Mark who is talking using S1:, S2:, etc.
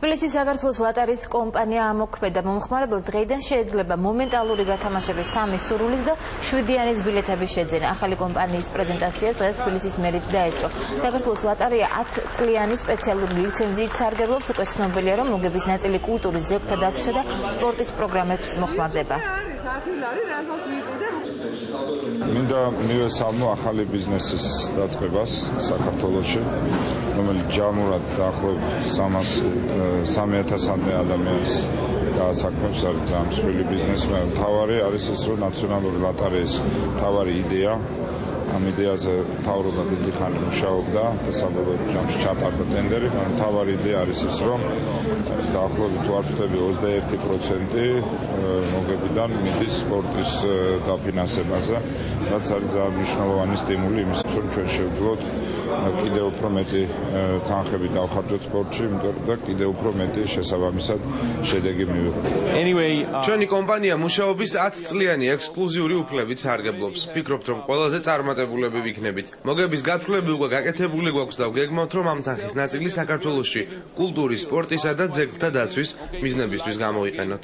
S1: თბილისის საქართველოს ლატარიის კომპანია ამოქმედა მომხმარებელს დღეიდან შეეძლება მომენტალური გათამაშების 3 სურვილის და 7-იანის ბილეთების შეძენა. ახალი კომპანიის პრეზენტაციას დღეს თბილისის მერით დაესწრო. საქართველოს ლატარია 10 წლიანი სპეციალური ლიცენზიით სარგებლობს. უკვე ცნობილია, რომ მოგების ნაწილი კულტურის, ძეგლთა დაცვისა და სპორტის პროგრამებს მოხმარდება.
S2: მინდა მივესალმო ახალი ბიზნესის დაწყებას საქართველოში, რომელიც ჯამურად დაახლოებით 3,000-მდე ადამიანს დაასაქმებს, არის ძალიან მსხვილი ბიზნესი. მთავარი არის ის, რომ ნაციონალური ლატარიის მთავარი იდეა, ამ იდეაზე მთავრობა დიდი ხანი მუშაობდა და საბოლოო ჯამში ჩატარდა ტენდერი. მთავარი იდეა არის ის, რომ დაახლოებით თუ არ ვწდები 21% მოგებიდან მიდის სპორტის დაფინანსებაზე, რაც არის ძალიან მნიშვნელოვანი სტიმული იმისთვის, რომ ჩვენ შევძლოთ კიდევ უფრო მეტი თანხები დავხარჯოთ სპორტში, იმიტომ და კიდევ უფრო მეტი შესაბამისად შედეგი მივიღოთ.
S3: ჩვენი კომპანია მუშაობის 10 წლიანი ექსკლუზიური უფლებით სარგებლობს. ვფიქრობთ, რომ ყველაზე წარმატებულები ვიქნებით. მოგების გათვლები უკვე გაკეთებული გვაქვს და გეგმავთ, რომ ამ თანხის ნაწილი საქართველოში კულტურის, სპორტისა და ძეგლთა დაცვის მიზნებისთვის გამოვიყენოთ.